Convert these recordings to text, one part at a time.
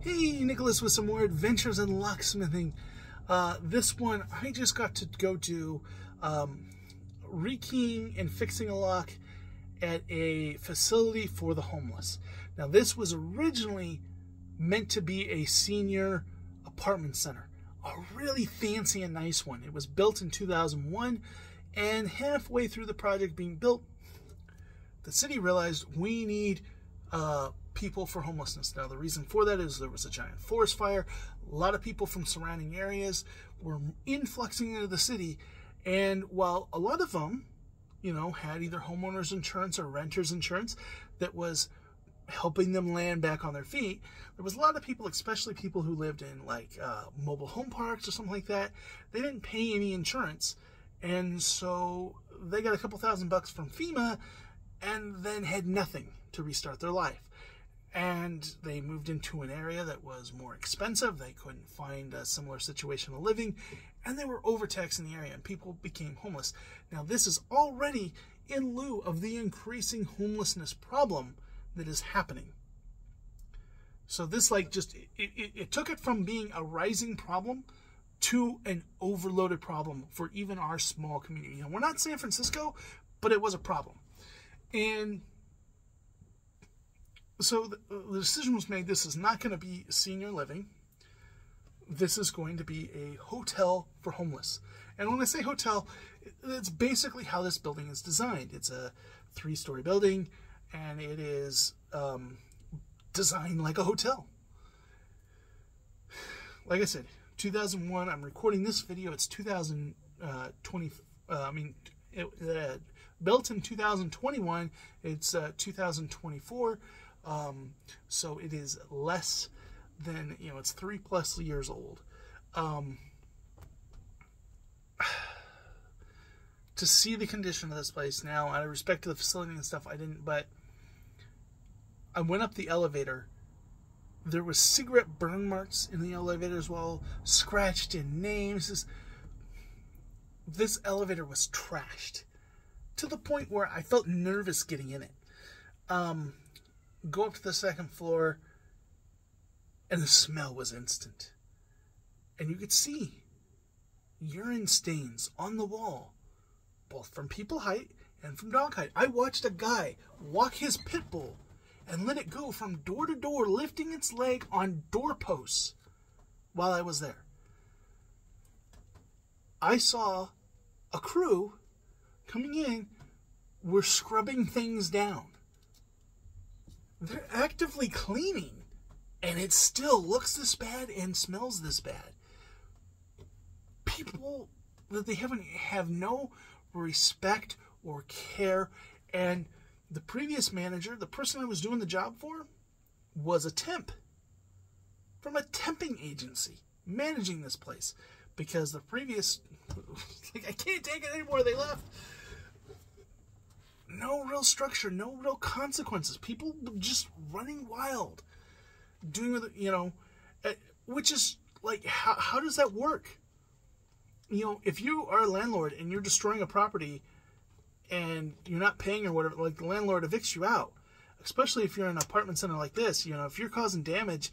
Hey, Nicholas with some more adventures in locksmithing. This one, I just got to go do rekeying and fixing a lock at a facility for the homeless. Now, this was originally meant to be a senior apartment center, a really fancy and nice one. It was built in 2001, and halfway through the project being built, the city realized we need people for homelessness. Now, the reason for that is there was a giant forest fire. A lot of people from surrounding areas were influxing into the city, and while a lot of them, you know, had either homeowners insurance or renters insurance that was helping them land back on their feet, there was a lot of people, especially people who lived in like mobile home parks or something like that, they didn't pay any insurance, and so they got a couple $1,000 from FEMA and then had nothing to restart their life. And they moved into an area that was more expensive. They couldn't find a similar situation of living, and they were overtaxing the area, and people became homeless. Now, this is already in lieu of the increasing homelessness problem that is happening. So this, like, just, it took it from being a rising problem to an overloaded problem for even our small community. You know, we're not San Francisco, but it was a problem. And so the decision was made, this is not going to be senior living. This is going to be a hotel for homeless. And when I say hotel, it's basically how this building is designed. It's a 3-story building, and it is designed like a hotel. Like I said, 2001, I'm recording this video, it's 2020, built in 2021, it's 2024. So it is less than, you know, it's 3+ years old. To see the condition of this place now, out of respect to the facility and stuff, I didn't, but I went up the elevator. There was cigarette burn marks in the elevator as well, scratched in names. This elevator was trashed to the point where I felt nervous getting in it. Go up to the second floor, and the smell was instant. And you could see urine stains on the wall, both from people height and from dog height. I watched a guy walk his pit bull and let it go from door to door, lifting its leg on doorposts while I was there. I saw a crew coming in, were scrubbing things down. They're actively cleaning, and it still looks this bad and smells this bad. People that they have no respect or care, and the previous manager, the person I was doing the job for, was a temp from a temping agency managing this place, because the previous, like, I can't take it anymore, they left. No real structure, no real consequences. People just running wild, doing, you know, which is like, how does that work? You know, if you are a landlord and you're destroying a property and you're not paying or whatever, like, the landlord evicts you out. Especially if you're in an apartment center like this, you know, if you're causing damage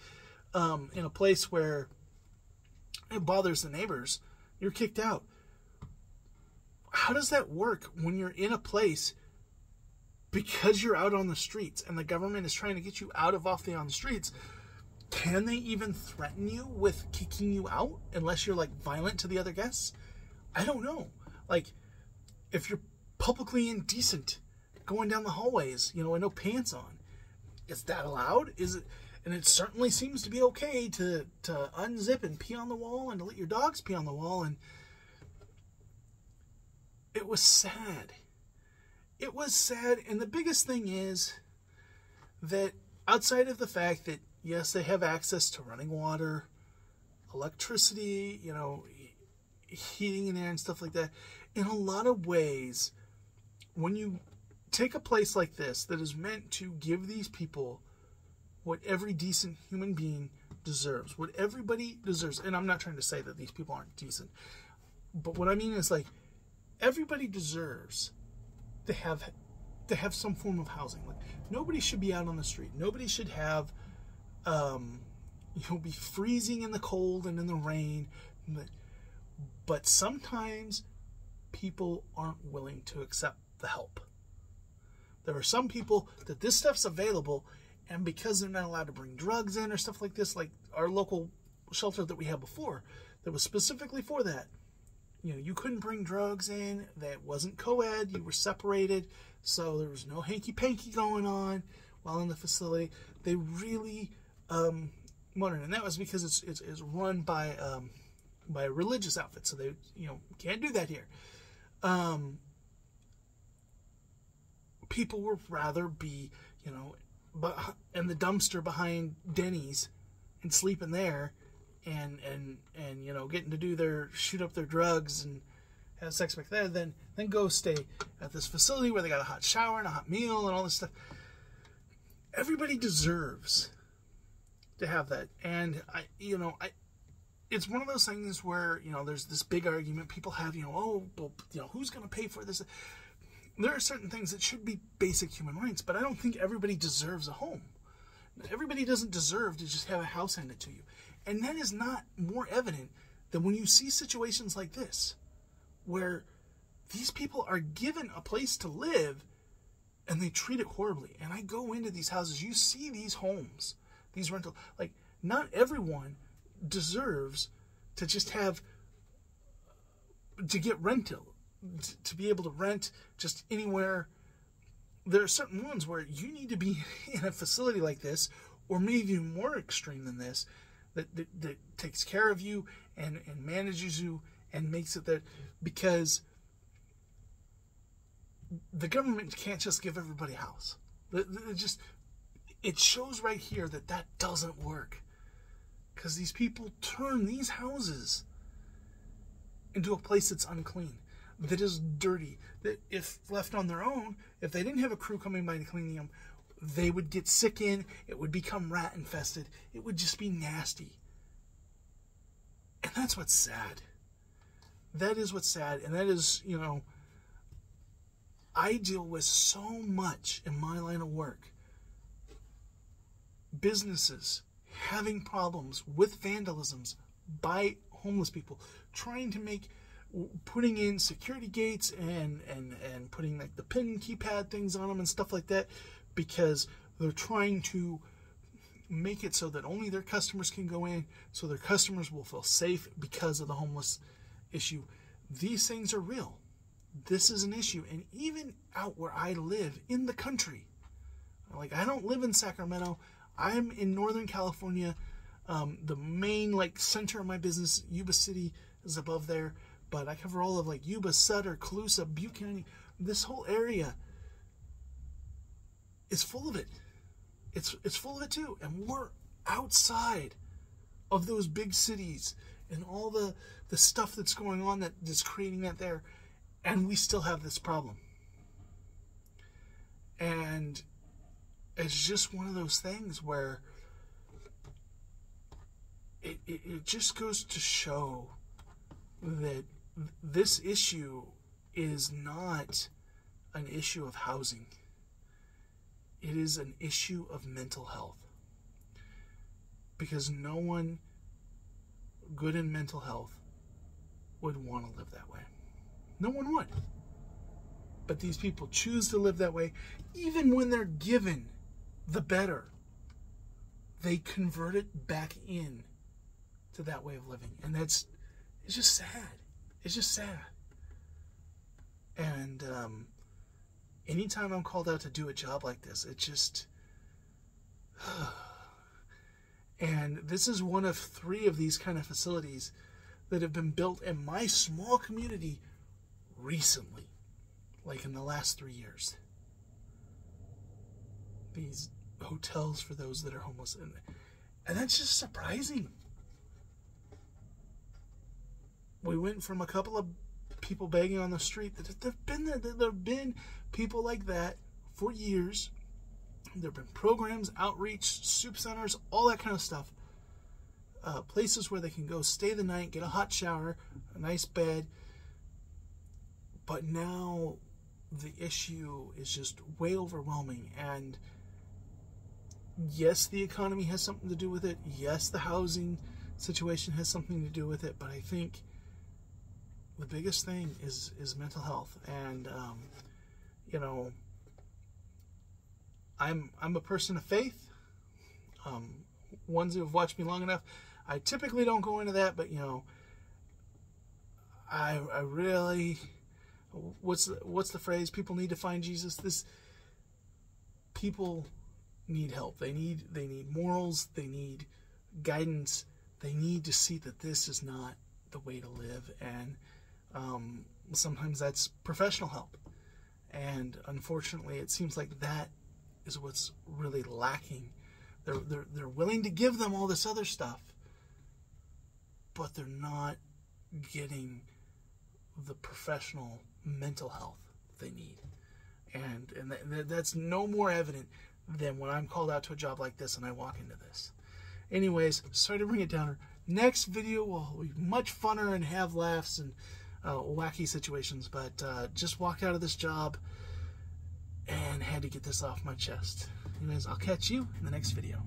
in a place where it bothers the neighbors, you're kicked out. How does that work when you're in a place because you're out on the streets and the government is trying to get you out of on the streets? Can they even threaten you with kicking you out unless you're, like, violent to the other guests? I don't know. Like, if you're publicly indecent going down the hallways, you know, with no pants on, is that allowed? Is it? And it certainly seems to be okay to unzip and pee on the wall and to let your dogs pee on the wall. And it was sad. It was sad, and the biggest thing is that outside of the fact that, yes, they have access to running water, electricity, you know, heating in there and stuff like that, in a lot of ways, when you take a place like this that is meant to give these people what every decent human being deserves, what everybody deserves, and I'm not trying to say that these people aren't decent, but what I mean is, like, everybody deserves to have some form of housing. Like, nobody should be out on the street. Nobody should have You'll be freezing in the cold and in the rain, but sometimes people aren't willing to accept the help. There are some people that this stuff's available, and because they're not allowed to bring drugs in or stuff like this, like our local shelter that we had before, that was specifically for that. You know, you couldn't bring drugs in. That wasn't co-ed. You were separated, so there was no hanky-panky going on while in the facility. They really monitored, and that was because it's run by a religious outfit, so they, you know, can't do that here. People would rather be, you know, in the dumpster behind Denny's and sleeping there, and you know, getting to shoot up their drugs and have sex back there, then go stay at this facility where they got a hot shower and a hot meal and all this stuff. Everybody deserves to have that, and it's one of those things where, you know, there's this big argument people have, you know, oh, well, you know, who's going to pay for this? There are certain things that should be basic human rights, but I don't think everybody deserves a home. Everybody doesn't deserve to just have a house handed to you. And that is not more evident than when you see situations like this, where these people are given a place to live and they treat it horribly. And I go into these houses, you see these homes, these rental, like, not everyone deserves to just have, to get rental, to be able to rent just anywhere. There are certain ones where you need to be in a facility like this, or maybe even more extreme than this, that takes care of you and manages you and makes it that, because the government can't just give everybody a house. It shows right here that doesn't work, because these people turn these houses into a place that's unclean, that is dirty, that if left on their own, if they didn't have a crew coming by to clean them, they would get sick in, it would become rat infested, it would just be nasty. And that's what's sad. That is what's sad, and that is, you know, I deal with so much in my line of work. Businesses having problems with vandalisms by homeless people, putting in security gates and putting like the pin keypad things on them and stuff like that, because they're trying to make it so that only their customers can go in, so their customers will feel safe because of the homeless issue. These things are real. This is an issue. And even out where I live in the country, like, I don't live in Sacramento, I'm in Northern California. The main, like, center of my business, Yuba City, is above there, but I cover all of, like, Yuba, Sutter, Colusa, Butte County. This whole area is full of it. It's full of it too, and we're outside of those big cities and all the stuff that's going on that's creating that there, and we still have this problem. And it's just one of those things where it just goes to show that this issue is not an issue of housing. It is an issue of mental health. Because no one good in mental health would want to live that way. No one would. But these people choose to live that way. Even when they're given the better, they convert it back in to that way of living. And it's just sad. It's just sad. And anytime I'm called out to do a job like this, it just... And this is one of 3 of these kind of facilities that have been built in my small community recently, like in the last 3 years. These hotels for those that are homeless. And that's just surprising. We went from a couple of people begging on the street that there have been people like that for years. There have been programs, outreach, soup centers, all that kind of stuff. Places where they can go stay the night, get a hot shower, a nice bed. But now the issue is just way overwhelming, and yes, the economy has something to do with it. Yes, the housing situation has something to do with it. But I think the biggest thing is mental health. And you know, I'm a person of faith. Ones who have watched me long enough, I typically don't go into that, but you know, I really, what's the phrase? People need to find Jesus. People need help. They need morals. They need guidance. They need to see that this is not the way to live, and sometimes that's professional help. And unfortunately, it seems like that is what's really lacking. They're willing to give them all this other stuff, but they're not getting the professional mental health they need. And that's no more evident than when I'm called out to a job like this and I walk into this. Anyways, sorry to bring it down. Next video will be much funner and have laughs and wacky situations, but just walked out of this job and had to get this off my chest. Anyways, I'll catch you in the next video.